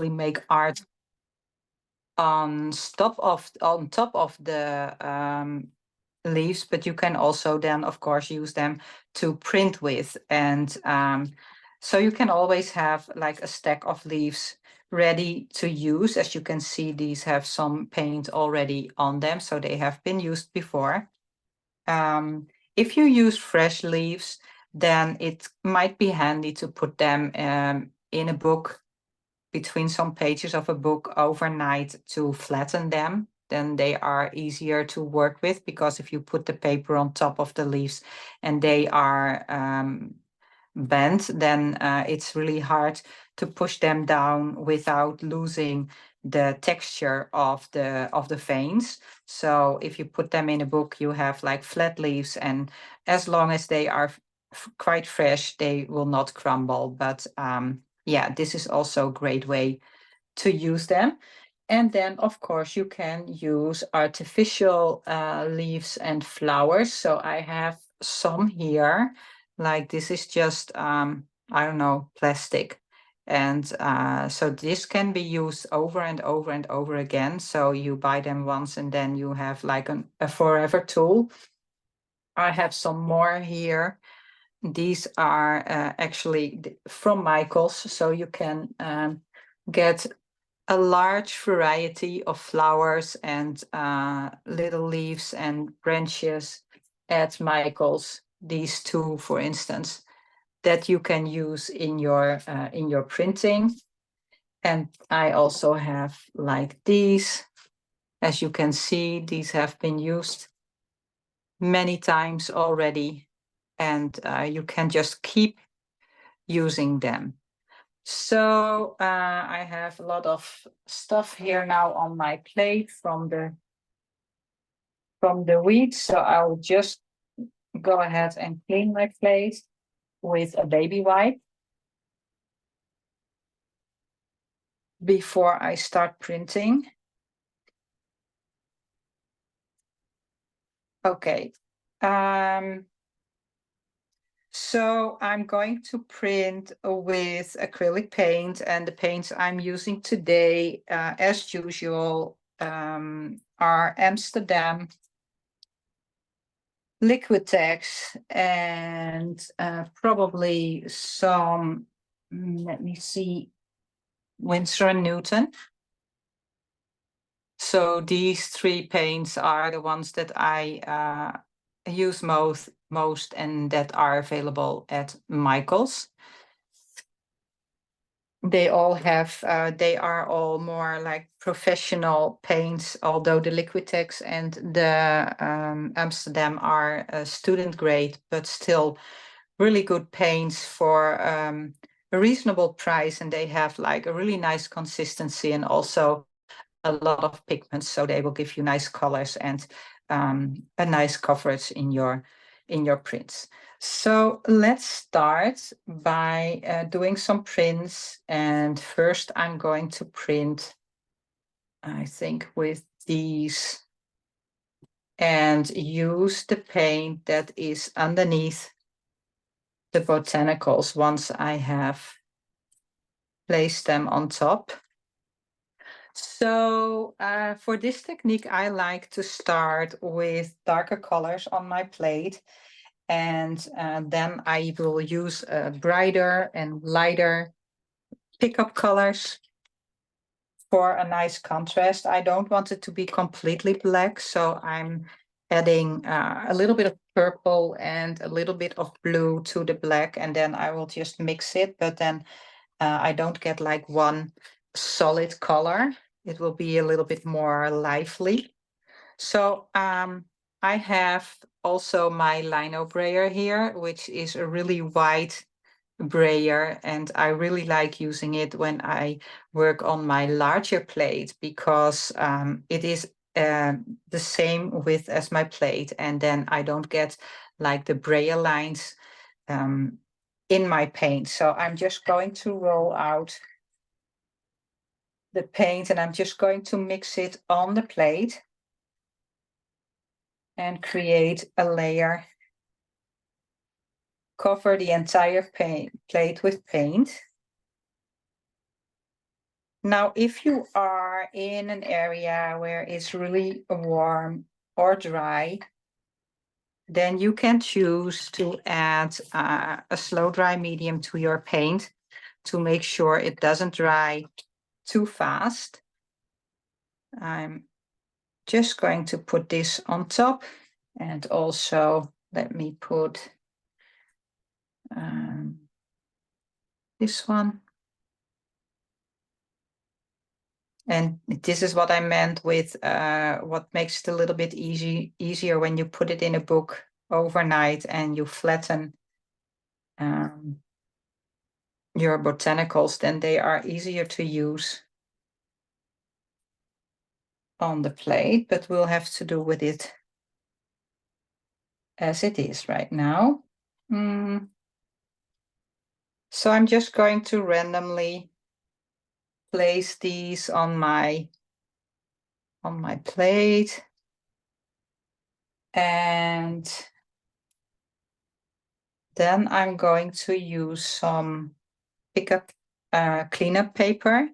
make art on top of the leaves, but you can also then, of course, use them to print with. And so you can always have like a stack of leaves ready to use. As you can see, these have some paint already on them, so they have been used before. If you use fresh leaves, then it might be handy to put them in a book, between some pages of a book overnight, to flatten them. Then they are easier to work with, because if you put the paper on top of the leaves and they are bent, then it's really hard to push them down without losing the texture of the veins. So if you put them in a book, you have like flat leaves, and as long as they are quite fresh, they will not crumble. But yeah, this is also a great way to use them. And then, of course, you can use artificial leaves and flowers. So I have some here, like this is just, I don't know, plastic. And so this can be used over and over and over again. So you buy them once and then you have like a forever tool. I have some more here. These are actually from Michaels, so you can get a large variety of flowers and little leaves and branches at Michaels. These two, for instance, that you can use in your printing. And I also have like these. As you can see, these have been used many times already, and you can just keep using them. So I have a lot of stuff here now on my plate from the week. So I'll just go ahead and clean my plate with a baby wipe before I start printing. Okay. So I'm going to print with acrylic paint, and the paints I'm using today, as usual, are Amsterdam, Liquitex, and probably some, let me see, Winsor and Newton. So these three paints are the ones that I use most and that are available at Michaels. They all have, they are all more like professional paints, although the Liquitex and the Amsterdam are student grade, but still really good paints for a reasonable price. And they have like a really nice consistency and also a lot of pigments, so they will give you nice colors and a nice coverage in your prints. So let's start by doing some prints. And first I'm going to print, I think, with these, and use the paint that is underneath the Botanicals once I have placed them on top. So for this technique, I like to start with darker colors on my plate. And then I will use brighter and lighter pickup colors for a nice contrast. I don't want it to be completely black, so I'm adding a little bit of purple and a little bit of blue to the black, and then I will just mix it. But then I don't get like one solid color. It will be a little bit more lively. So I have also my lino brayer here, which is a really wide brayer, and I really like using it when I work on my larger plate, because it is the same width as my plate, and then I don't get like the brayer lines in my paint. So I'm just going to roll out the paint, and I'm just going to mix it on the plate and create a layer. Cover the entire plate with paint. Now, if you are in an area where it's really warm or dry, then you can choose to add a slow dry medium to your paint to make sure it doesn't dry too fast. I'm just going to put this on top, and also let me put this one. And this is what I meant with what makes it a little bit easier when you put it in a book overnight and you flatten your botanicals, then they are easier to use on the plate, but we'll have to do with it as it is right now. So I'm just going to randomly place these on my plate, and then I'm going to use some pickup cleanup paper,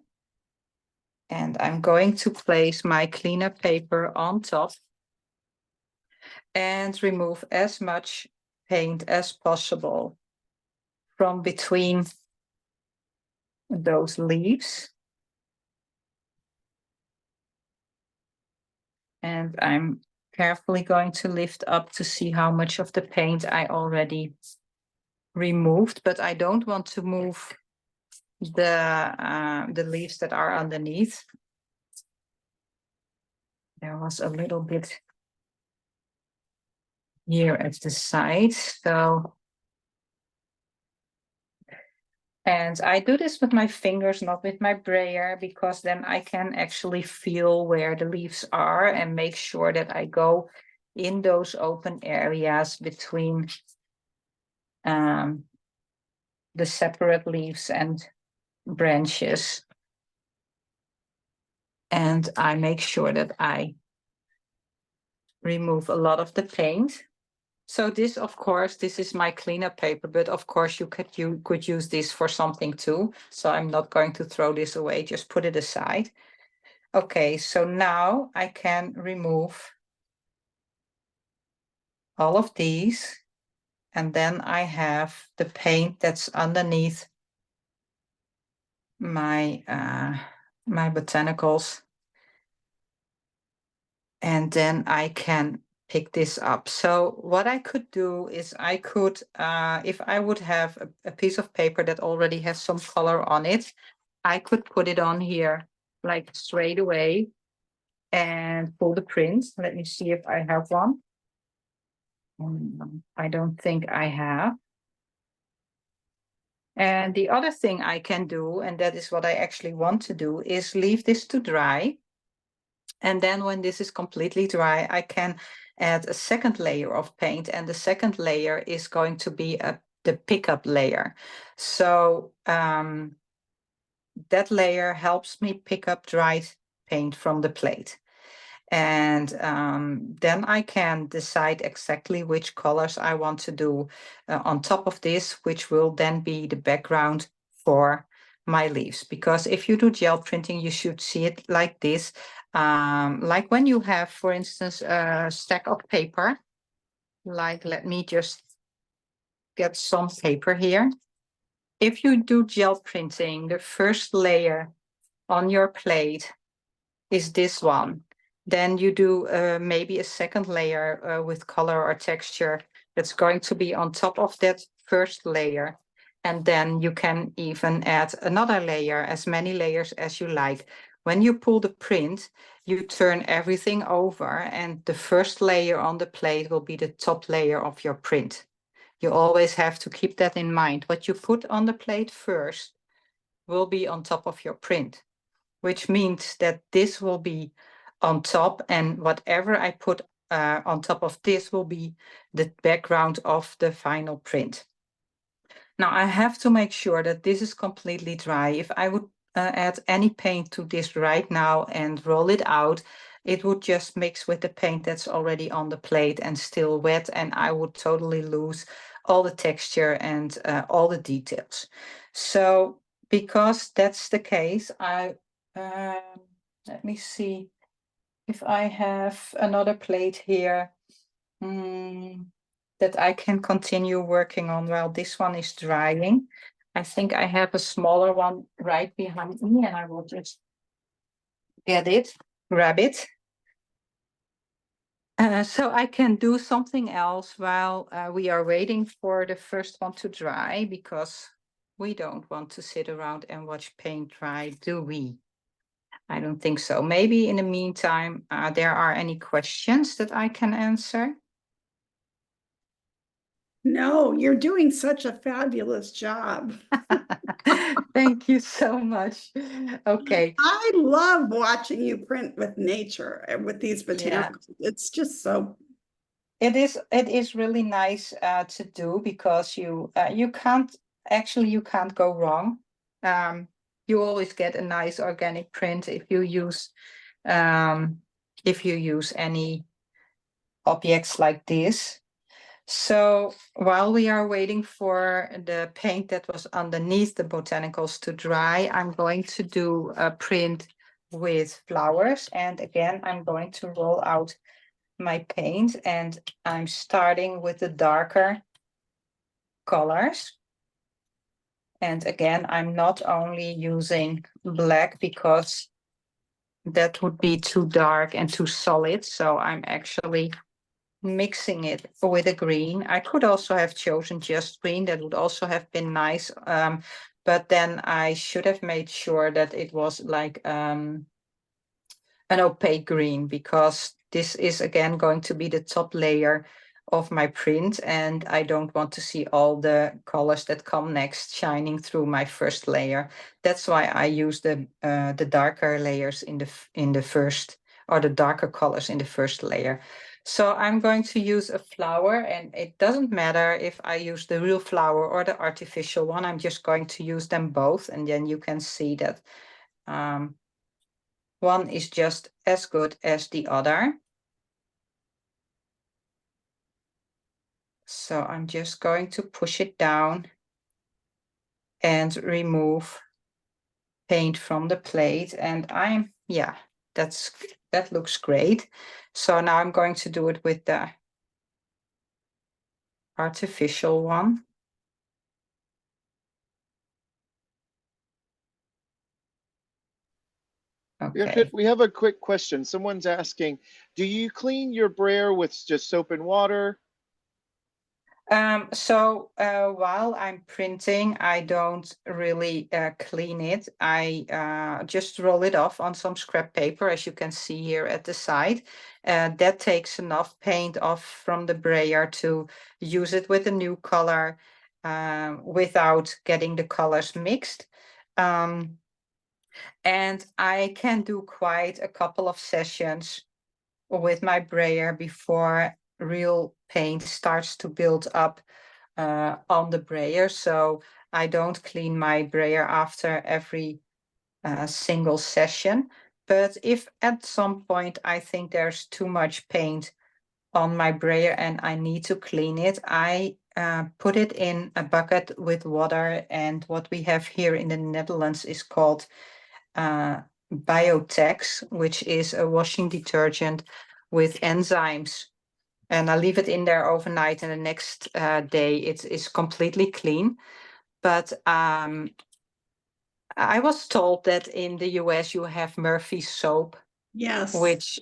and I'm going to place my cleanup paper on top and remove as much paint as possible from between those leaves. And I'm carefully going to lift up to see how much of the paint I already removed, but I don't want to move the leaves that are underneath. There was a little bit here at the side, so. And I do this with my fingers, not with my brayer, because then I can actually feel where the leaves are and make sure that I go in those open areas between the separate leaves and branches. And I make sure that I remove a lot of the paint. So this, of course, this is my cleanup paper, but of course you could use this for something too. So I'm not going to throw this away, just put it aside. Okay, so now I can remove all of these, and then I have the paint that's underneath my my botanicals, and then I can pick this up. So what I could do is I could, if I would have a piece of paper that already has some color on it, I could put it on here like straight away and pull the print. Let me see if I have one. I don't think I have. And the other thing I can do, and that is what I actually want to do, is leave this to dry. And then when this is completely dry, I can add a second layer of paint, and the second layer is going to be the pickup layer. So that layer helps me pick up dried paint from the plate. And then I can decide exactly which colors I want to do on top of this, which will then be the background for my leaves. Because if you do gel printing, you should see it like this. Like when you have, for instance, a stack of paper, like, let me just get some paper here. If you do gel printing, the first layer on your plate is this one. Then you do maybe a second layer with color or texture that's going to be on top of that first layer. And then you can even add another layer, as many layers as you like. When you pull the print, you turn everything over, and the first layer on the plate will be the top layer of your print. You always have to keep that in mind. What you put on the plate first will be on top of your print, which means that this will be on top, and whatever I put on top of this will be the background of the final print. Now I have to make sure that this is completely dry. If I would add any paint to this right now and roll it out, it would just mix with the paint that's already on the plate and still wet, and I would totally lose all the texture and all the details. So because that's the case, I Let me see if I have another plate here that I can continue working on while this one is drying. I think I have a smaller one right behind me, and I will just grab it. So I can do something else while we are waiting for the first one to dry, because we don't want to sit around and watch paint dry, do we? I don't think so. Maybe in the meantime, there are any questions that I can answer. No, you're doing such a fabulous job. Thank you so much. Okay. I love watching you print with nature and with these Yeah. botanicals. It's just so. It is really nice to do, because you can't go wrong. You always get a nice organic print if you use any objects like this. So while we are waiting for the paint that was underneath the botanicals to dry, I'm going to do a print with flowers. And again, I'm going to roll out my paint, and I'm starting with the darker colors. And again, I'm not only using black because that would be too dark and too solid. So I'm actually mixing it with a green. I could also have chosen just green. That would also have been nice. But then I should have made sure that it was like an opaque green, because this is again going to be the top layer of my print, and I don't want to see all the colors that come next shining through my first layer. That's why I use the darker layers in the first, or the darker colors in the first layer. So I'm going to use a flower, and it doesn't matter if I use the real flower or the artificial one. I'm just going to use them both, and then you can see that one is just as good as the other. So I'm just going to push it down and remove paint from the plate. And that looks great. So now I'm going to do it with the artificial one. Okay. We have a quick question. Someone's asking, do you clean your brayer with just soap and water? So while I'm printing, I don't really clean it. I just roll it off on some scrap paper, as you can see here at the side. That takes enough paint off from the brayer to use it with a new color without getting the colors mixed. And I can do quite a couple of sessions with my brayer before real paint starts to build up on the brayer. So I don't clean my brayer after every single session. But if at some point I think there's too much paint on my brayer and I need to clean it, I put it in a bucket with water. And what we have here in the Netherlands is called Biotex, which is a washing detergent with enzymes. And I leave it in there overnight, and the next day it is completely clean. But I was told that in the US you have Murphy soap, Yes. which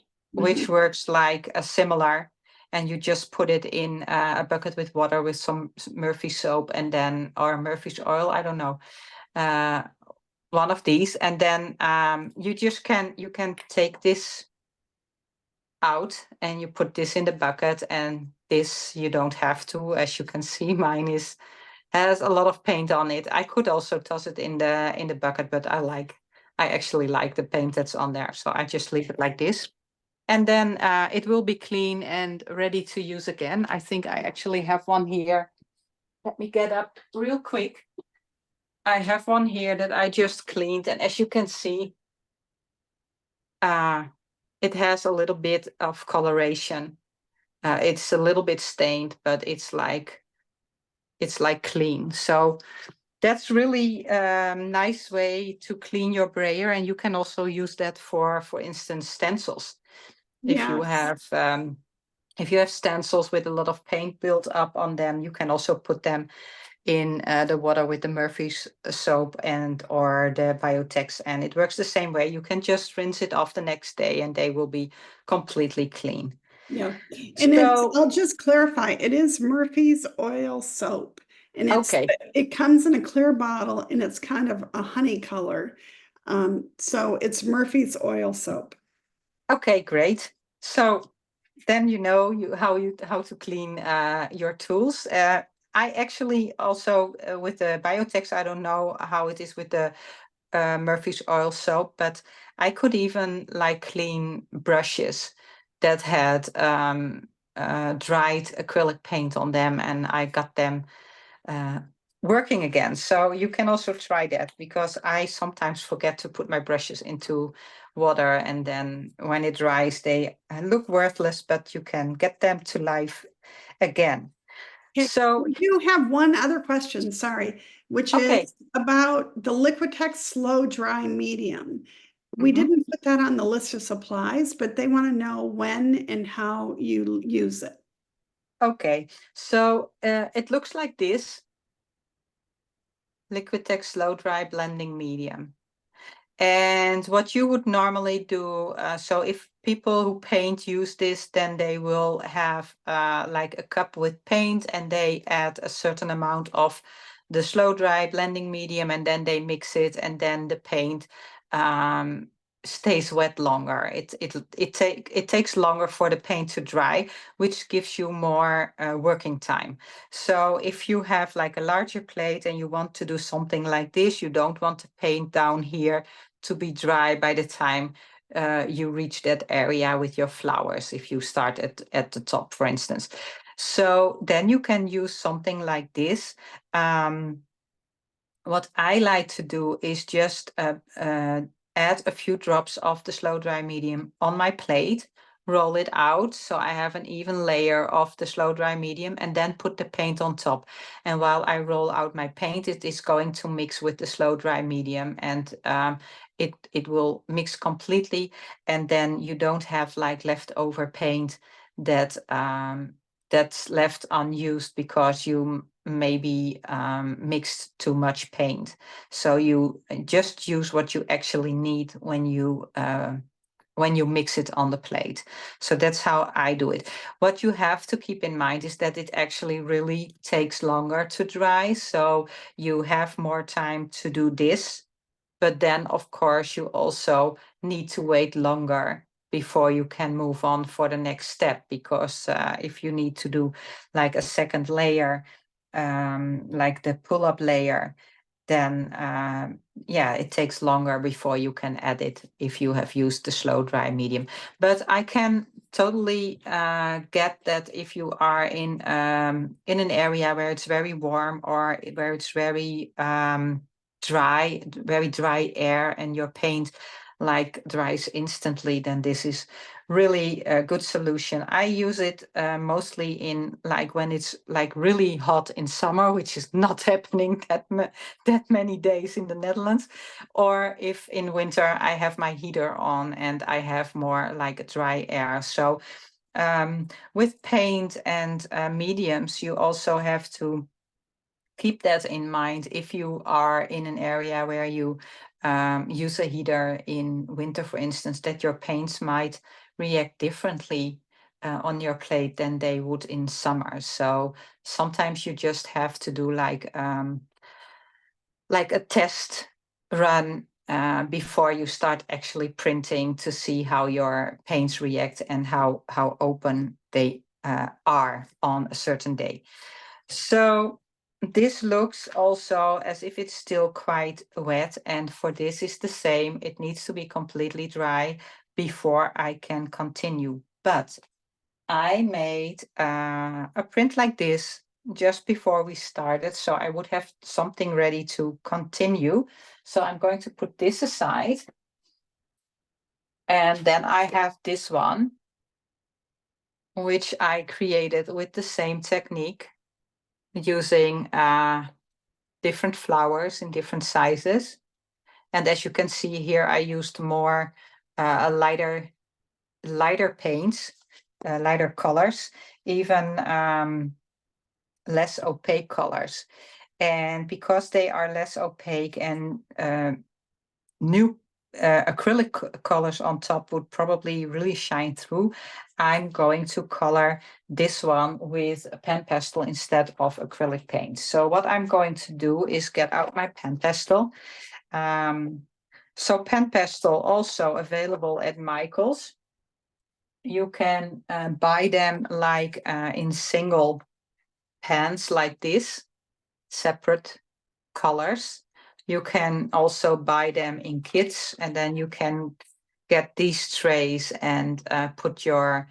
works like a similar, and you just put it in a bucket with water with some Murphy soap, and then, or Murphy's oil, I don't know, one of these, and then you can take this out and you put this in the bucket, and this you don't have to. As you can see, mine has a lot of paint on it. I could also toss it in the bucket, but I actually like the paint that's on there, so I just leave it like this. And then it will be clean and ready to use again. I think I actually have one here. Let me get up real quick. I have one here that I just cleaned, and as you can see, it has a little bit of coloration. It's a little bit stained, but it's like clean. So That's really nice way to clean your brayer, and you can also use that for instance, stencils. If you Yes. have stencils with a lot of paint built up on them, you can also put them in the water with the Murphy's soap and or the Biotex, and it works the same way. You can just rinse it off the next day and they will be completely clean. Yeah, and So, I'll just clarify, it is Murphy's oil soap. And okay, it comes in a clear bottle and it's kind of a honey color. So it's Murphy's oil soap. okay, great. So then you know how to clean your tools. I actually also with the Biotex, I don't know how it is with the Murphy's oil soap, but I could even like clean brushes that had dried acrylic paint on them, and I got them working again. So you can also try that, because I sometimes forget to put my brushes into water, and then when it dries, they look worthless, but you can get them to life again. Okay, So, we do have one other question, sorry, which okay. is about the Liquitex slow dry medium. We Mhm. didn't put that on the list of supplies, but they want to know when and how you use it. Okay, so it looks like this. Liquitex slow dry blending medium. And what you would normally do, so if people who paint use this, then they will have like a cup with paint, and they add a certain amount of the slow dry blending medium, and then they mix it, and then the paint stays wet longer. It takes longer for the paint to dry, which gives you more working time. So if you have like a larger plate and you want to do something like this, you don't want to paint down here to be dry by the time you reach that area with your flowers, if you start at the top, for instance. So then you can use something like this. What I like to do is just add a few drops of the slow dry medium on my plate, roll it out so I have an even layer of the slow dry medium, and then put the paint on top. And while I roll out my paint, it is going to mix with the slow dry medium, and it will mix completely, and then you don't have like leftover paint that that's left unused because you maybe mixed too much paint. So you just use what you actually need when you mix it on the plate. So that's how I do it. What you have to keep in mind is that it actually really takes longer to dry. So you have more time to do this, but then of course you also need to wait longer before you can move on for the next step, because if you need to do like a second layer, like the pull-up layer, then yeah, it takes longer before you can add it if you have used the slow dry medium. But I can totally get that if you are in an area where it's very warm, or where it's very very dry air, and your paint like dries instantly, then this is really a good solution. I use it mostly in like when it's like really hot in summer, which is not happening that many days in the Netherlands, or if in winter I have my heater on and I have more like a dry air. So with paint and mediums, you also have to keep that in mind if you are in an area where you use a heater in winter, for instance, that your paints might react differently on your plate than they would in summer. So sometimes you just have to do like a test run before you start actually printing, to see how your paints react and how open they are on a certain day. So this looks also as if it's still quite wet, and for this is the same. It needs to be completely dry before I can continue. But I made a print like this just before we started, so I would have something ready to continue. So I'm going to put this aside. And then I have this one, which I created with the same technique, using different flowers in different sizes. And as you can see here, I used more lighter paints, lighter colors, even less opaque colors. And because they are less opaque and new acrylic colors on top would probably really shine through, I'm going to color this one with a pen pastel instead of acrylic paint. So what I'm going to do is get out my pen pastel. So pen pastel also available at Michael's. You can buy them like in single pans like this, separate colors. You can also buy them in kits, and then you can get these trays and put your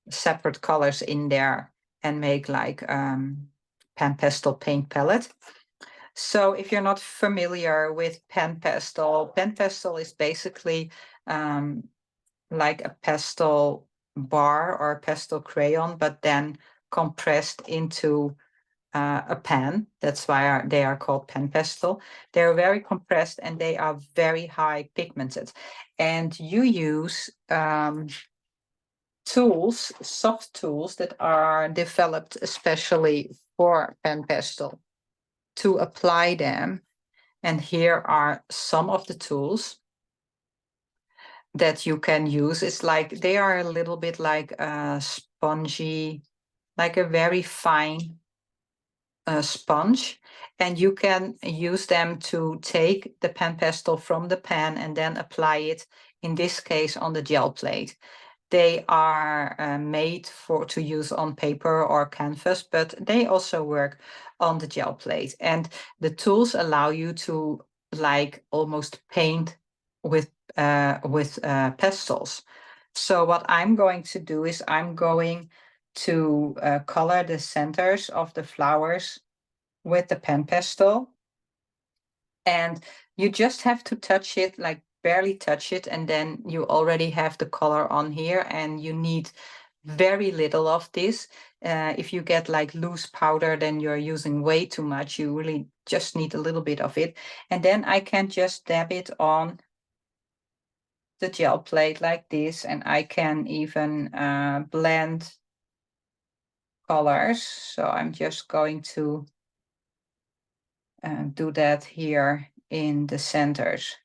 separate colors in there and make like pen pastel paint palette. So if you're not familiar with pen pastel is basically like a pastel bar or a pastel crayon, but then compressed into a pen. That's why they are called pen pastel. They're very compressed and they are very high pigmented. And you use tools, soft tools that are developed especially for pen pastel to apply them. And here are some of the tools that you can use. It's like they are a little bit like a spongy, like a very fine sponge, and you can use them to take the pen pastel from the pan and then apply it, in this case, on the gel plate. They are made to use on paper or canvas, but they also work on the gel plate. And the tools allow you to like almost paint with pastels. So what I'm going to do is I'm going to color the centers of the flowers with the pen pastel. And you just have to touch it, like barely touch it, and then you already have the color on here, and you need very little of this. If you get like loose powder, then you're using way too much. You really just need a little bit of it. And then I can just dab it on the gel plate like this, and I can even blend colors. So I'm just going to do that here in the centers.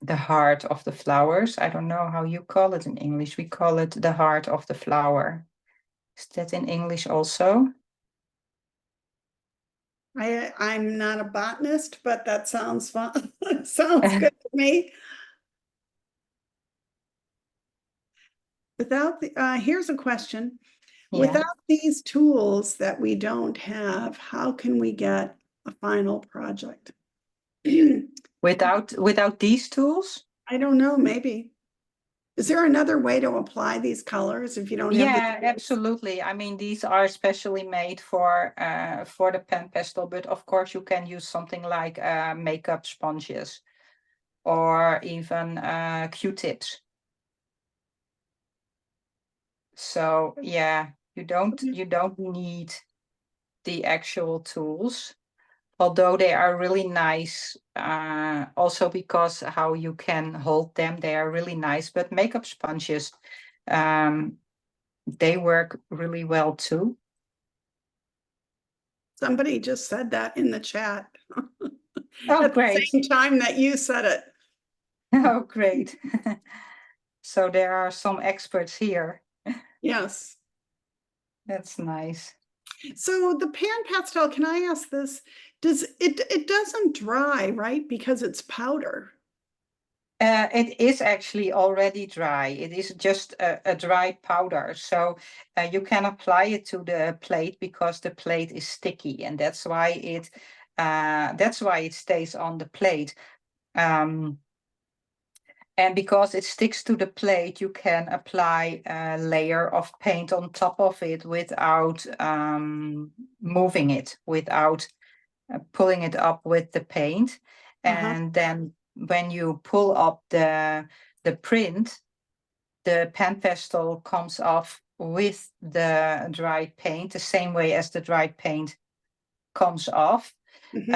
The heart of the flowers. I don't know how you call it in English. We call it the heart of the flower. Is that in English also? I'm not a botanist, but that sounds fun. Sounds good to me. Here's a question. Yeah. Without these tools that we don't have, how can we get a final project? Without these tools? I don't know, maybe. Is there another way to apply these colors if you don't have Yeah, absolutely. I mean, these are specially made for the pen pastel, but of course you can use something like makeup sponges or even Q-tips. So yeah, you don't need the actual tools, although they are really nice, also because how you can hold them, they are really nice. But makeup sponges, they work really well too. Somebody just said that in the chat. Oh, At great. the same time that you said it. Oh, great. So there are some experts here. Yes. That's nice. So the pan pastel, can I ask this? It doesn't dry, right? Because it's powder. It is actually already dry. It is just a dry powder. So you can apply it to the plate because the plate is sticky, and that's why it stays on the plate. And because it sticks to the plate, you can apply a layer of paint on top of it without moving it, without pulling it up with the paint. And then when you pull up the print, the pen pastel comes off with the dried paint, the same way as the dried paint comes off. Mhm.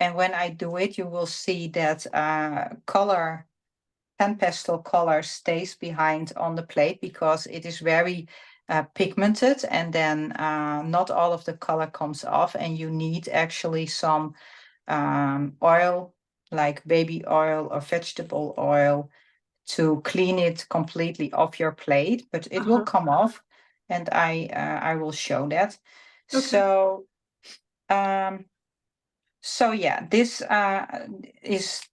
And when I do it, you will see that color, pen pastel color stays behind on the plate because it is very pigmented, and then not all of the color comes off, and you need actually some oil, like baby oil or vegetable oil, to clean it completely off your plate, but it will come off, and I will show that. Okay. So yeah, this is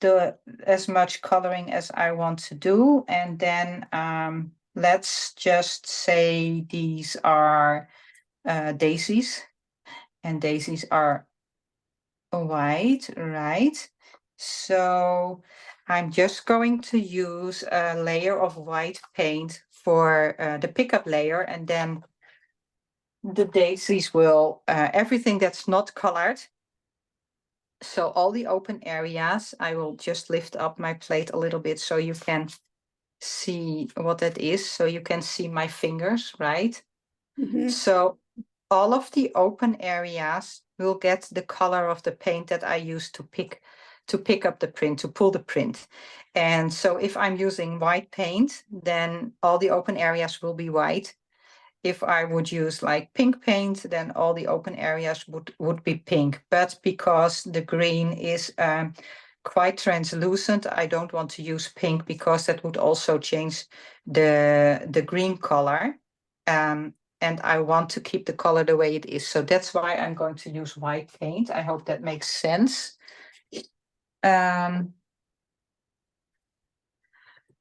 as much coloring as I want to do, and then let's just say these are daisies, and daisies are white, right? So I'm just going to use a layer of white paint for the pickup layer, and then the daisies will, everything that's not colored. So all the open areas, I will just lift up my plate a little bit so you can see what that is. So you can see my fingers, right? Mhm. So all of the open areas will get the color of the paint that I use to pick up the print, to pull the print. And so if I'm using white paint, then all the open areas will be white. If I would use like pink paint, then all the open areas would be pink. But because the green is quite translucent, I don't want to use pink because that would also change the green color. And I want to keep the color the way it is. So that's why I'm going to use white paint. I hope that makes sense.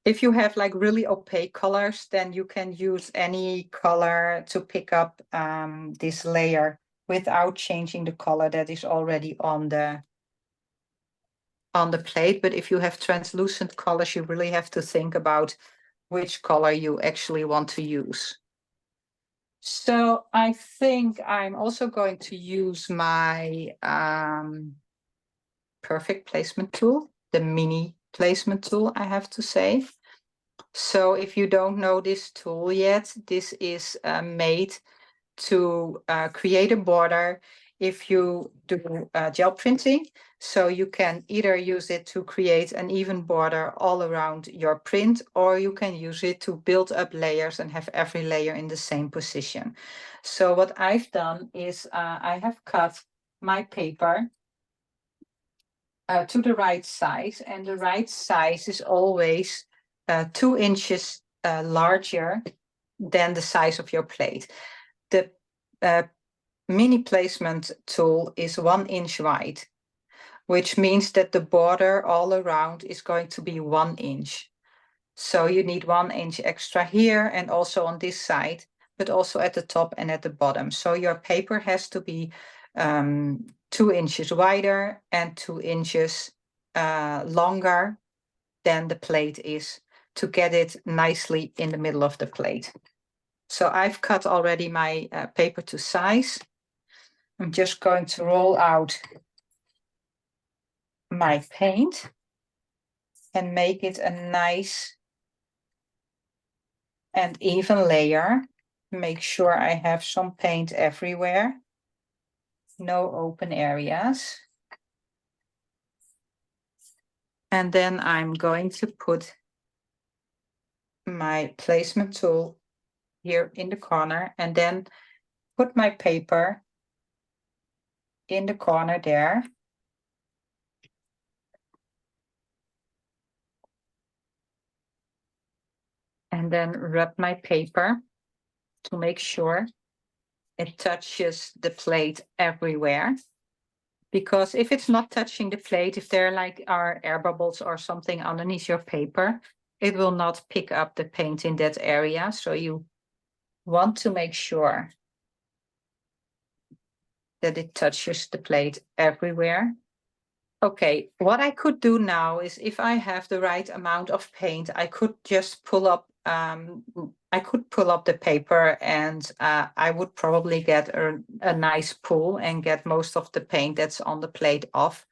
If you have like really opaque colors, then you can use any color to pick up this layer without changing the color that is already on the plate. But if you have translucent colors, you really have to think about which color you actually want to use. So I think I'm also going to use my perfect placement tool, the mini placement tool, I have to say. So if you don't know this tool yet, this is made to create a border if you do gel printing. So you can either use it to create an even border all around your print, or you can use it to build up layers and have every layer in the same position. So what I've done is I have cut my paper to the right size, and the right size is always 2 inches larger than the size of your plate. The mini placement tool is 1 inch wide, which means that the border all around is going to be 1 inch. So you need 1 inch extra here and also on this side, but also at the top and at the bottom. So your paper has to be 2 inches wider and 2 inches longer than the plate is to get it nicely in the middle of the plate. So I've cut already my paper to size. I'm just going to roll out my paint and make it a nice and even layer. Make sure I have some paint everywhere. No open areas. And then I'm going to put my placement tool here in the corner and then put my paper in the corner there. And then rub my paper to make sure it touches the plate everywhere. Because if it's not touching the plate, if there are air bubbles or something underneath your paper, it will not pick up the paint in that area. So you want to make sure that it touches the plate everywhere. Okay, what I could do now is if I have the right amount of paint, I could just pull up the paper, and I would probably get a nice pull and get most of the paint that's on the plate off.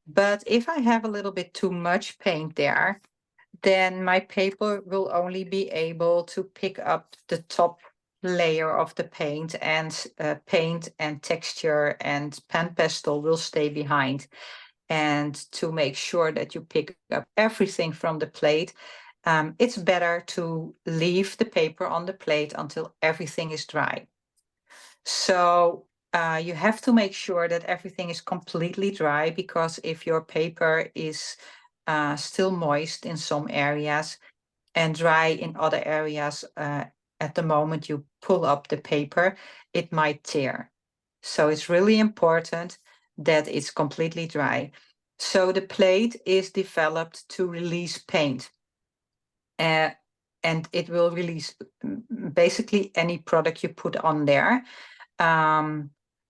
But if I have a little bit too much paint there, then my paper will only be able to pick up the top layer of the paint, and texture and pen pastel will stay behind. And to make sure that you pick up everything from the plate, it's better to leave the paper on the plate until everything is dry. So you have to make sure that everything is completely dry, because if your paper is still moist in some areas and dry in other areas, at the moment you pull up the paper, it might tear. So it's really important that it's completely dry. So the plate is developed to release paint. And it will release basically any product you put on there.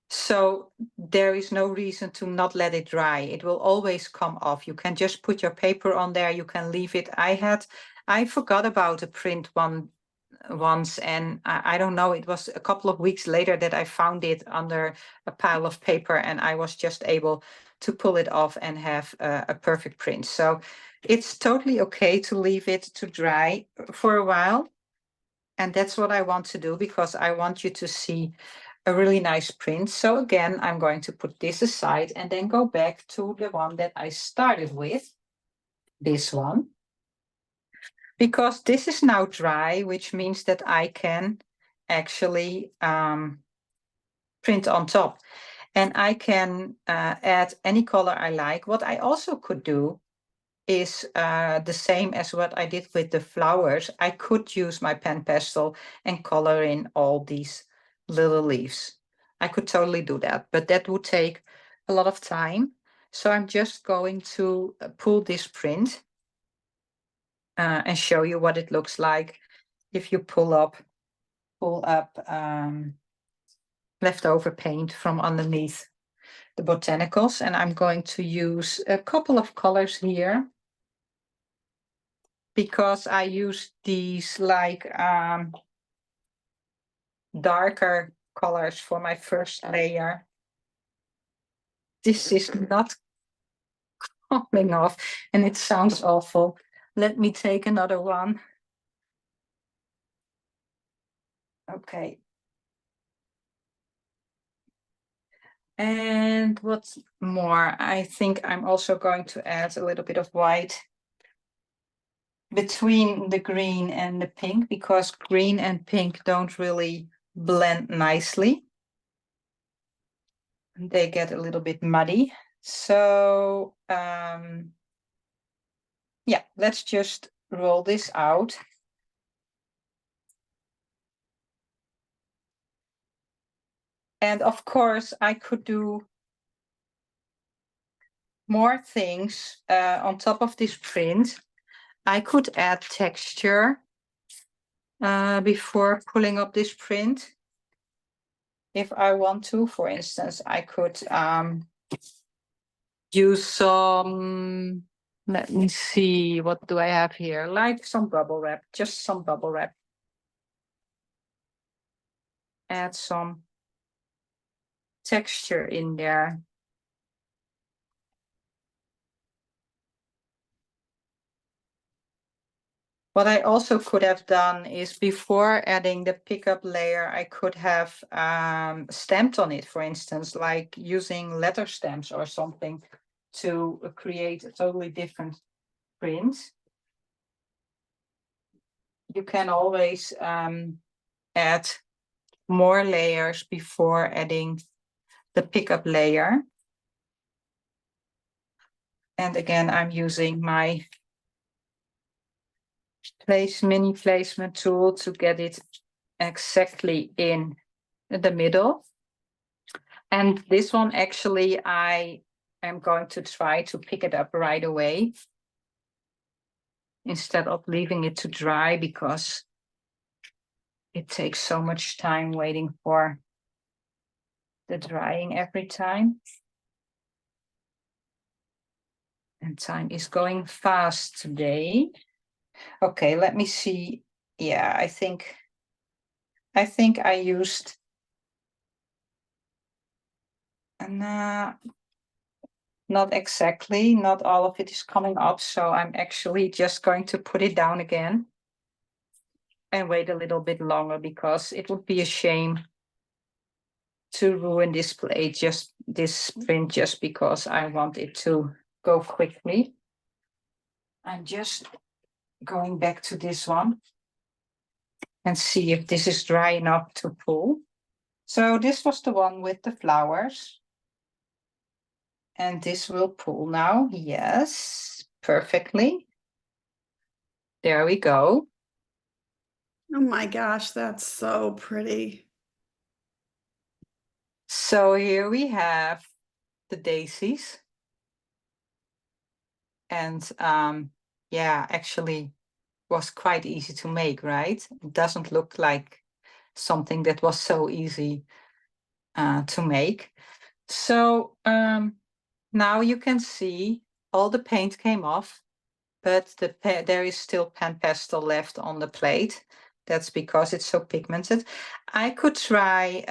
So there is no reason to not let it dry. It will always come off. You can just put your paper on there. You can leave it. I forgot about a print once, and I don't know, it was a couple of weeks later that I found it under a pile of paper, and I was just able to pull it off and have a perfect print. So it's totally okay to leave it to dry for a while. And that's what I want to do, because I want you to see a really nice print. So again, I'm going to put this aside and then go back to the one that I started with, this one. Because this is now dry, which means that I can actually print on top. And I can add any color I like. What I also could do is the same as what I did with the flowers. I could use my pen pastel and color in all these little leaves. I could totally do that, but that would take a lot of time. So I'm just going to pull this print and show you what it looks like if you pull up leftover paint from underneath the Botanicals. And I'm going to use a couple of colors here, because I use these like darker colors for my first layer. This is not coming off and it sounds awful. Let me take another one. Okay. And what's more, I think I'm also going to add a little bit of white between the green and the pink, because green and pink don't really blend nicely. They get a little bit muddy. So yeah, let's just roll this out. And of course, I could do more things on top of this print. I could add texture before pulling up this print. If I want to, for instance, I could use some, let me see, what do I have here? Like some bubble wrap, just some bubble wrap. Add some texture in there. What I also could have done is, before adding the pickup layer, I could have stamped on it, for instance, like using letter stamps or something to create a totally different print. You can always add more layers before adding the pickup layer. And again, I'm using my mini placement tool to get it exactly in the middle. And this one, actually, I am going to try to pick it up right away instead of leaving it to dry, because it takes so much time waiting for the drying every time. And time is going fast today. Okay, let me see. Yeah, I think I used not exactly, not all of it is coming up, so I'm actually just going to put it down again. and wait a little bit longer, because it would be a shame to ruin this plate, just this print, just because I want it to go quickly. I'm just going back to this one and see if this is dry enough to pull. So this was the one with the flowers. And this will pull now. Yes, perfectly. There we go. Oh my gosh, that's so pretty. So here we have the daisies. And yeah, actually was quite easy to make, right? It doesn't look like something that was so easy to make. So now you can see all the paint came off, but there is still pan pastel left on the plate. That's because it's so pigmented. I could try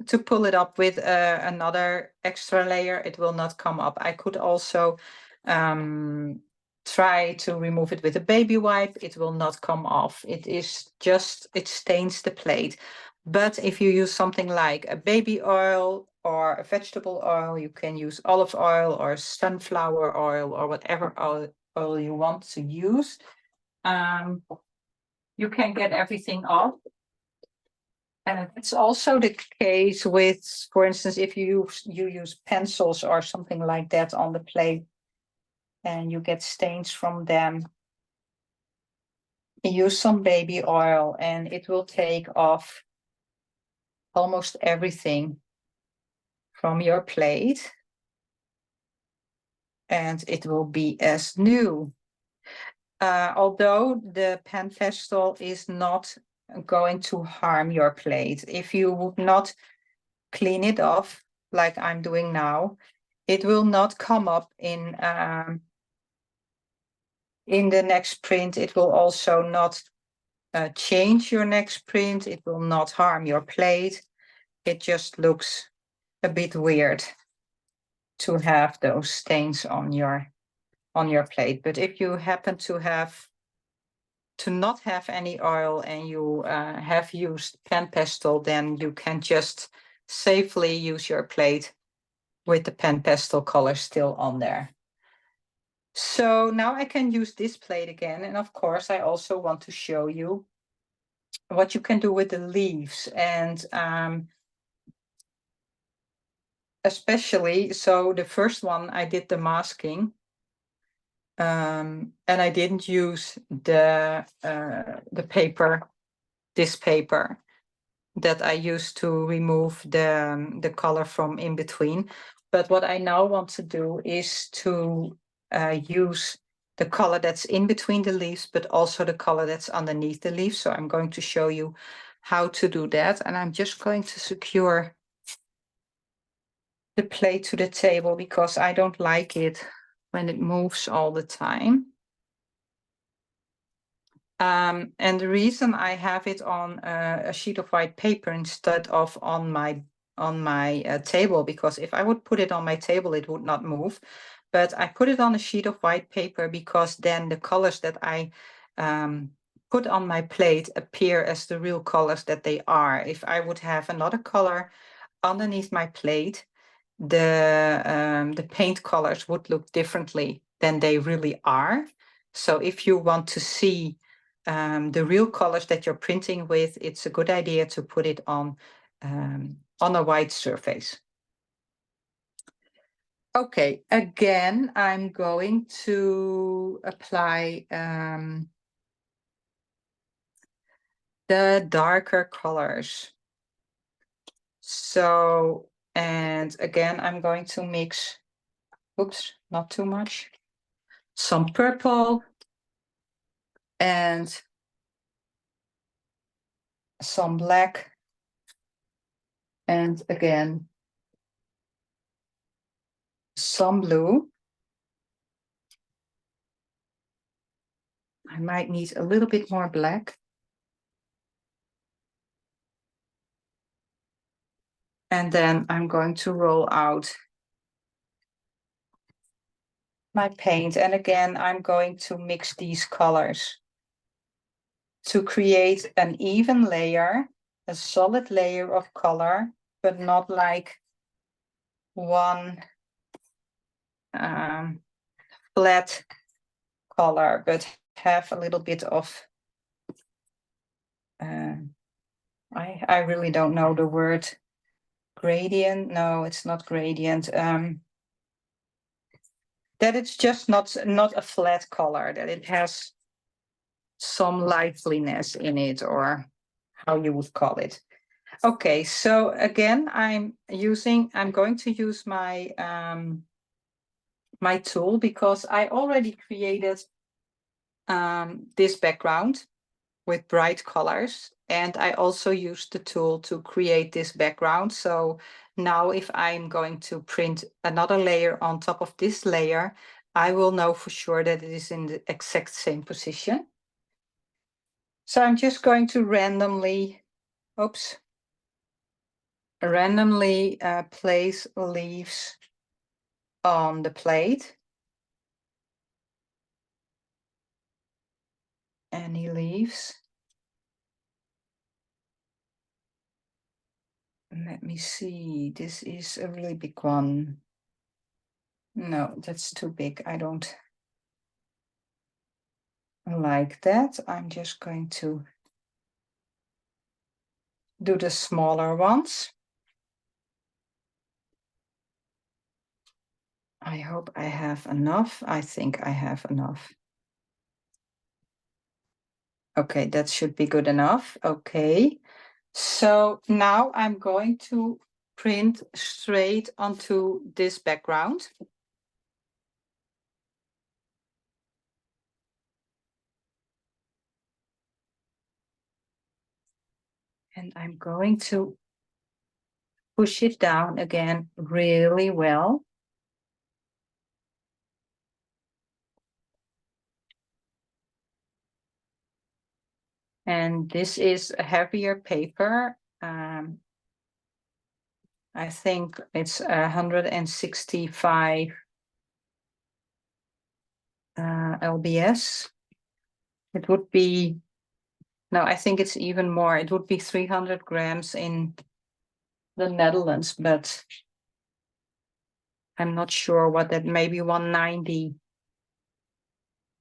to pull it up with another extra layer. It will not come up. I could also try to remove it with a baby wipe. It will not come off. It is just, it stains the plate. But if you use something like a baby oil or a vegetable oil, you can use olive oil or sunflower oil or whatever oil you want to use. You can get everything off. And it's also the case with, for instance, if you use pencils or something like that on the plate and you get stains from them, use some baby oil and it will take off almost everything from your plate and it will be as new. Although the pan pastel is not going to harm your plate, if you would not clean it off like I'm doing now, it will not come up in the next print. It will also not change your next print. It will not harm your plate. It just looks a bit weird to have those stains on your plate. But if you happen to not have any oil and you have used pan pastel, then you can just safely use your plate with the pan pastel color still on there. So now I can use this plate again. And of course, I also want to show you what you can do with the leaves. And especially, so the first one, I did the masking. And I didn't use the paper, this paper that I used to remove the color from in between. But what I now want to do is to use the color that's in between the leaves, but also the color that's underneath the leaves. So I'm going to show you how to do that. And I'm just going to secure the plate to the table because I don't like it when it moves all the time. And the reason I have it on a sheet of white paper instead of on my table, because if I would put it on my table, it would not move. But I put it on a sheet of white paper because then the colors that I put on my plate appear as the real colors that they are. If I would have another color underneath my plate, the paint colors would look differently than they really are. So if you want to see the real colors that you're printing with, it's a good idea to put it on a white surface. Okay, again, I'm going to apply the darker colors. So, and again, I'm going to mix, oops, not too much, some purple and some black, and again some blue. I might need a little bit more black. And then I'm going to roll out my paint. And again, I'm going to mix these colors to create an even layer, a solid layer of color, but not like one flat color, but have a little bit of, I really don't know the word, gradient. No, it's not gradient. That it's just not a flat color, that it has some liveliness in it, or how you would call it. Okay, so again, I'm going to use my my tool, because I already created this background with bright colors, and I also used the tool to create this background. So now if I'm going to print another layer on top of this layer, I will know for sure that it is in the exact same position. So I'm just going to randomly place leaves on the plate. Any leaves. Let me see, this is a really big one. No, that's too big. I don't like that. I'm just going to do the smaller ones. I hope I have enough. I think I have enough. Okay, that should be good enough. Okay, so now I'm going to print straight onto this background. And I'm going to push it down again really well. And this is a heavier paper. I think it's 165 lbs. It would be, no, I think it's even more. It would be 300 grams in the Netherlands, but I'm not sure what that, maybe 190.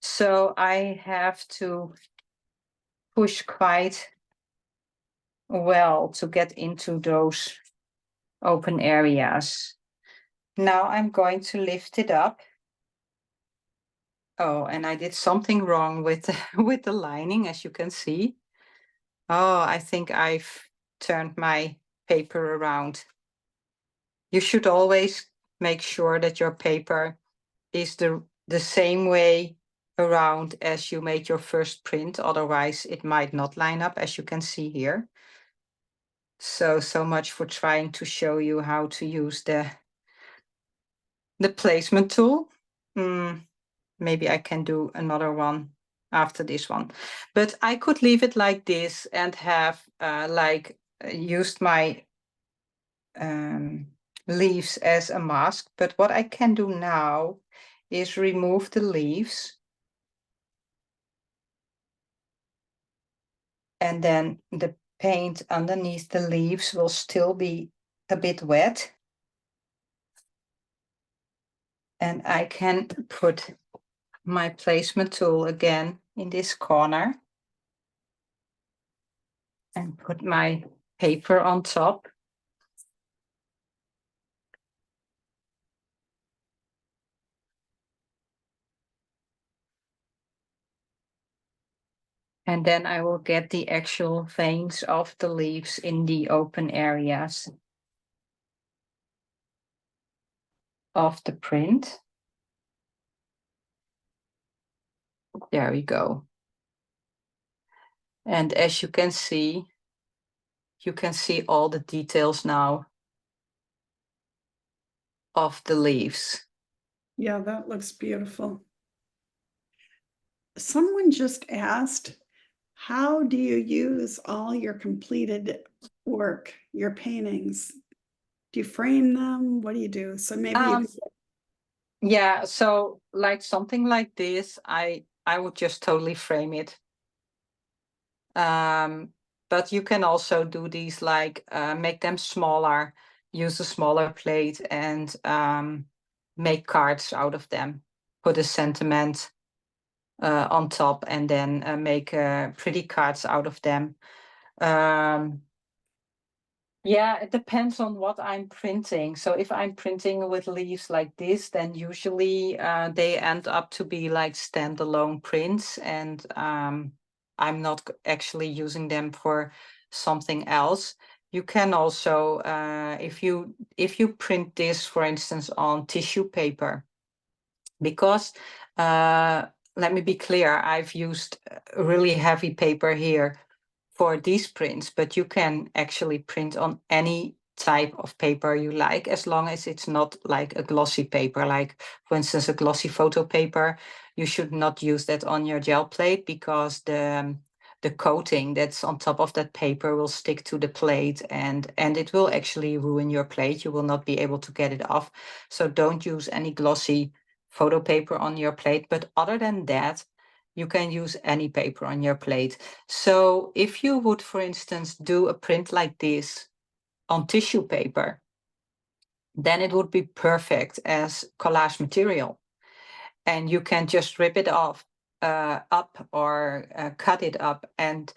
So I have to push quite well to get into those open areas. Now I'm going to lift it up. Oh, and I did something wrong with with the lining, as you can see. Oh, I think I've turned my paper around. You should always make sure that your paper is the same way around as you made your first print, otherwise it might not line up, as you can see here. So much for trying to show you how to use the placement tool. Maybe I can do another one after this one, but I could leave it like this and have used my leaves as a mask. But what I can do now is remove the leaves, and then the paint underneath the leaves will still be a bit wet, and I can put my placement tool again in this corner and put my paper on top. And then I will get the actual veins of the leaves in the open areas of the print. There we go. And as you can see all the details now of the leaves. Yeah, that looks beautiful. Someone just asked, how do you use all your completed work, your paintings? Do you frame them? What do you do? So maybe you could... Yeah, so like something like this, I would just totally frame it. But you can also do these like make them smaller, use a smaller plate, and make cards out of them. Put a sentiment on top, and then make pretty cards out of them. Yeah, it depends on what I'm printing. So if I'm printing with leaves like this, then usually they end up to be like standalone prints, and I'm not actually using them for something else. You can also, if you print this, for instance, on tissue paper, because let me be clear, I've used really heavy paper here for these prints, but you can actually print on any type of paper you like, as long as it's not like a glossy paper, like for instance, a glossy photo paper. You should not use that on your gel plate, because the coating that's on top of that paper will stick to the plate, and it will actually ruin your plate. You will not be able to get it off. So don't use any glossy photo paper on your plate. But other than that, you can use any paper on your plate. So if you would, for instance, do a print like this on tissue paper, then it would be perfect as collage material. And you can just rip it off up, or cut it up, and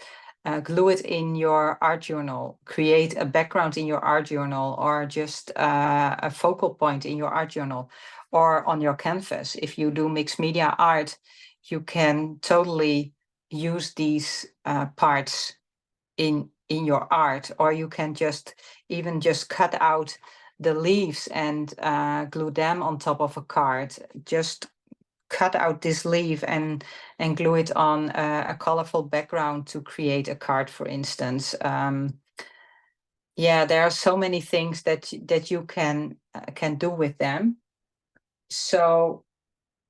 glue it in your art journal, create a background in your art journal, or just a focal point in your art journal, or on your canvas. If you do mixed media art, you can totally use these parts in your art, or you can just even just cut out the leaves and glue them on top of a card. Just cut out this leaf and glue it on a colorful background to create a card, for instance. Yeah, there are so many things that you can do with them. So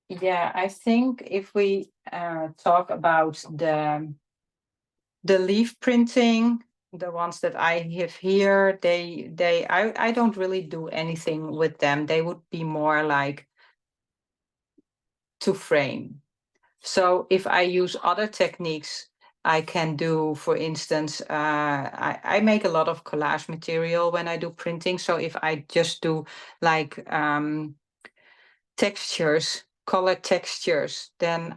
yeah, I think if we talk about the leaf printing, the ones that I have here, I don't really do anything with them. They would be more like to frame. So if I use other techniques, I can do, for instance, I make a lot of collage material when I do printing. So if I just do like textures, color textures, then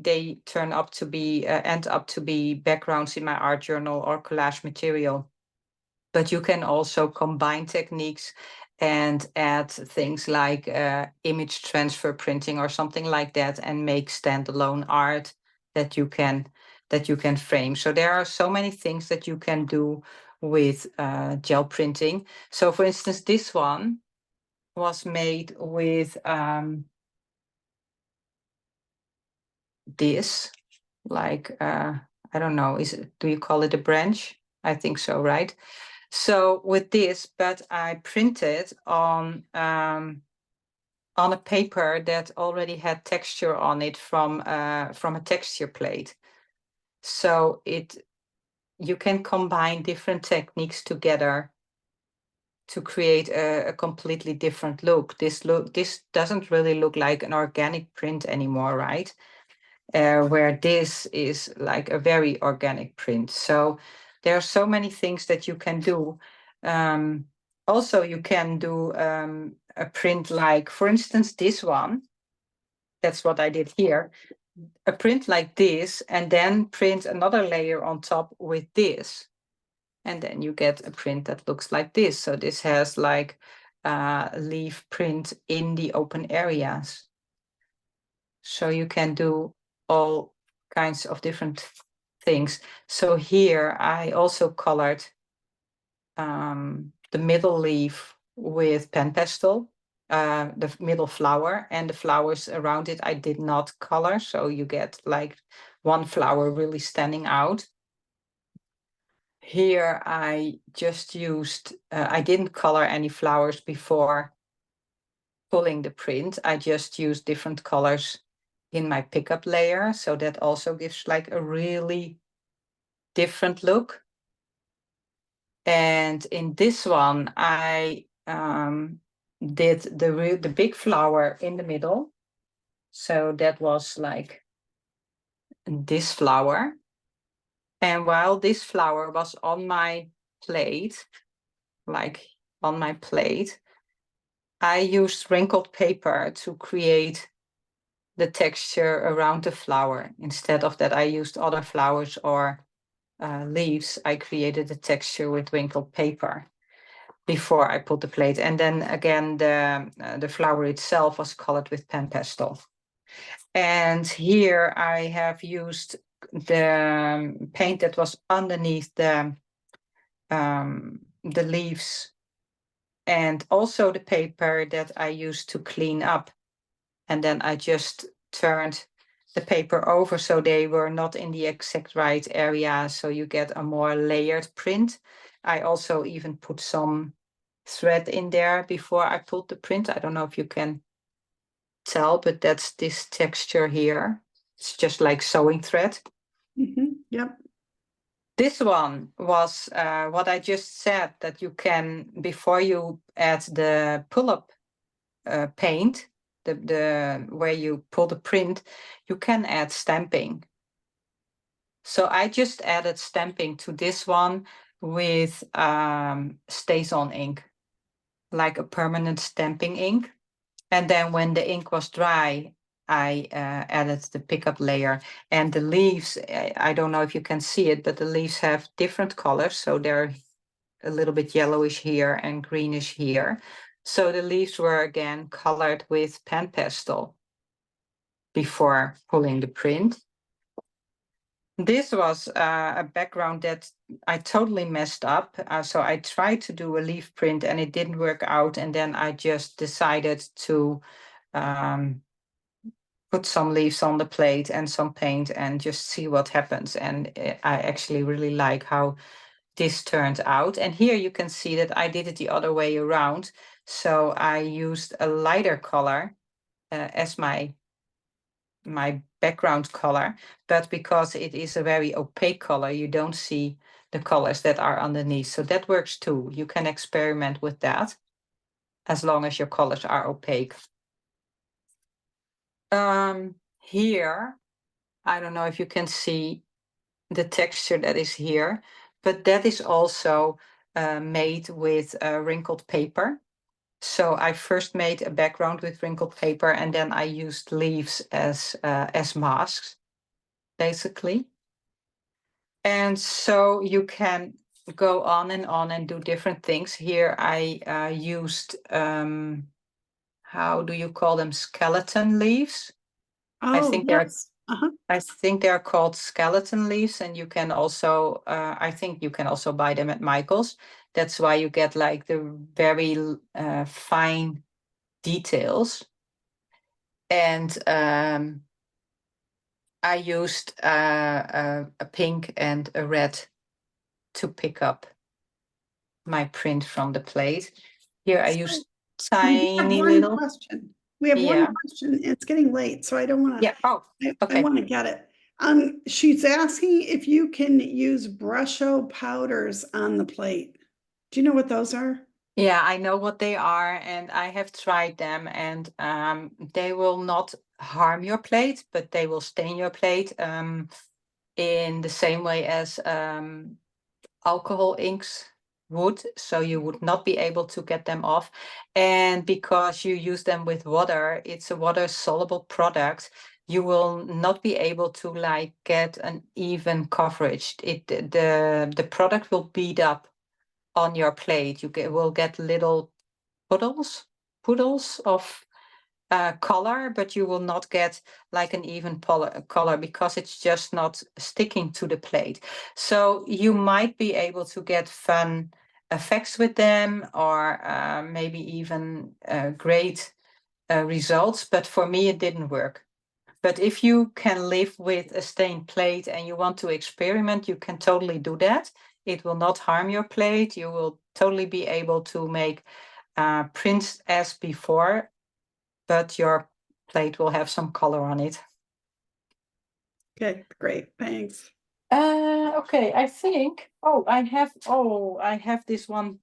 they turn up to be end up to be backgrounds in my art journal or collage material. But you can also combine techniques and add things like image transfer printing or something like that, and make standalone art that you can frame. So there are so many things that you can do with gel printing. So for instance, this one was made with this, like I don't know, do you call it a branch? I think so, right? So with this, but I printed on a paper that already had texture on it from a texture plate. So you can combine different techniques together to create a completely different look. This doesn't really look like an organic print anymore, right? Where this is like a very organic print. So there are so many things that you can do. Also, you can do a print like, for instance, this one. That's what I did here. A print like this, and then print another layer on top with this. And then you get a print that looks like this. So this has like leaf print in the open areas. So you can do all kinds of different things. So here I also colored the middle leaf with pen pastel, the middle flower, and the flowers around it I did not color. So you get like one flower really standing out. Here I just used, I didn't color any flowers before pulling the print. I just used different colors in my pickup layer. So that also gives like a really different look. And in this one, I did the big flower in the middle. So that was like this flower. And while this flower was on my plate, like on my plate, I used wrinkled paper to create the texture around the flower. Instead of that, I used other flowers or leaves. I created the texture with wrinkled paper before I put the plate. And then again, the flower itself was colored with pen pastel. And here I have used the paint that was underneath the leaves, and also the paper that I used to clean up. And then I just turned the paper over so they were not in the exact right area, so you get a more layered print. I also even put some thread in there before I put the print. I don't know if you can tell, but that's this texture here. It's just like sewing thread. Yep. This one was what I just said, that you can, before you add the pull-up paint, the where you pull the print, you can add stamping. So I just added stamping to this one with Stays-On ink, like a permanent stamping ink. And then when the ink was dry, I added the pickup layer. And the leaves, I don't know if you can see it, but the leaves have different colors. So they're a little bit yellowish here and greenish here. So the leaves were again colored with pen pastel before pulling the print. This was a background that I totally messed up. So I tried to do a leaf print and it didn't work out. And then I just decided to put some leaves on the plate and some paint and just see what happens. And I actually really like how this turned out. And here you can see that I did it the other way around. So I used a lighter color as my background color, but because it is a very opaque color, you don't see the colors that are underneath. So that works too. You can experiment with that as long as your colors are opaque. Here, I don't know if you can see the texture that is here, but that is also made with wrinkled paper. So I first made a background with wrinkled paper, and then I used leaves as masks, basically. And so you can go on and do different things. Here I used, how do you call them? Skeleton leaves. Oh, I think yes. I think they're called skeleton leaves, and you can also, I think you can also buy them at Michael's. That's why you get like the very fine details. And I used a pink and a red to pick up my print from the plate. Here I used We have tiny one little. question. We have Yeah. one question. It's getting late, so I don't want to. Yeah. Oh, I okay. want to get it. She's asking if you can use brusho powders on the plate. Do you know what those are? Yeah, I know what they are, and I have tried them, and they will not harm your plate, but they will stain your plate in the same way as alcohol inks would. So you would not be able to get them off. And because you use them with water, it's a water soluble product, you will not be able to like get an even coverage. The product will bead up on your plate. You will get little puddles of color, but you will not get like an even color because it's just not sticking to the plate. So you might be able to get fun effects with them, or maybe even great results, but for me it didn't work. But if you can live with a stained plate and you want to experiment, you can totally do that. It will not harm your plate. You will totally be able to make prints as before, but your plate will have some color on it. Okay, great. Thanks. Okay, I think, I have this one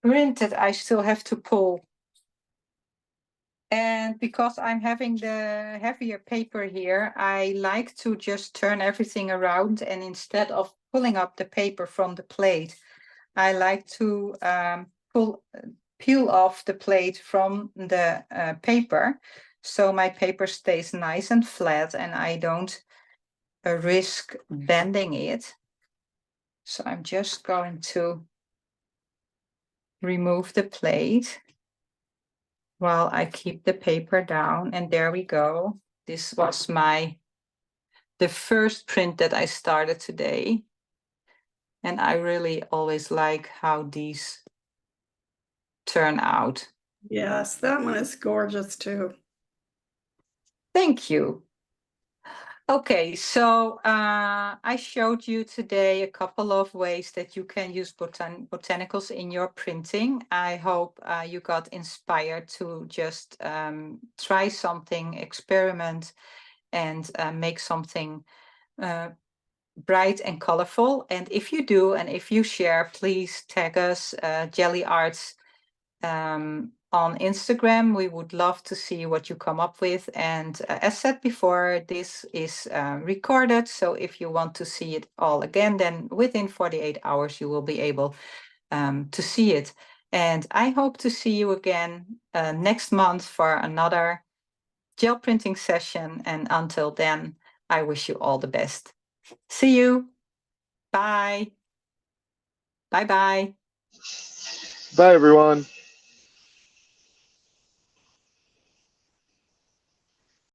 print that I still have to pull. And because I'm having the heavier paper here, I like to just turn everything around, and instead of pulling up the paper from the plate, I like to peel off the plate from the paper, so my paper stays nice and flat and I don't risk bending it. So I'm just going to remove the plate while I keep the paper down, and there we go. This was the first print that I started today, and I really always like how these turn out. Yes, that one is gorgeous too. Thank you. Okay, so I showed you today a couple of ways that you can use botanicals in your printing. I hope you got inspired to just try something, experiment, and make something bright and colorful. And if you do, and if you share, please tag us, Gelli Arts, on Instagram. We would love to see what you come up with. And as said before, this is recorded. So if you want to see it all again, then within 48 hours, you will be able to see it. And I hope to see you again next month for another gel printing session. And until then, I wish you all the best. See you. Bye. Bye-bye. Bye, everyone.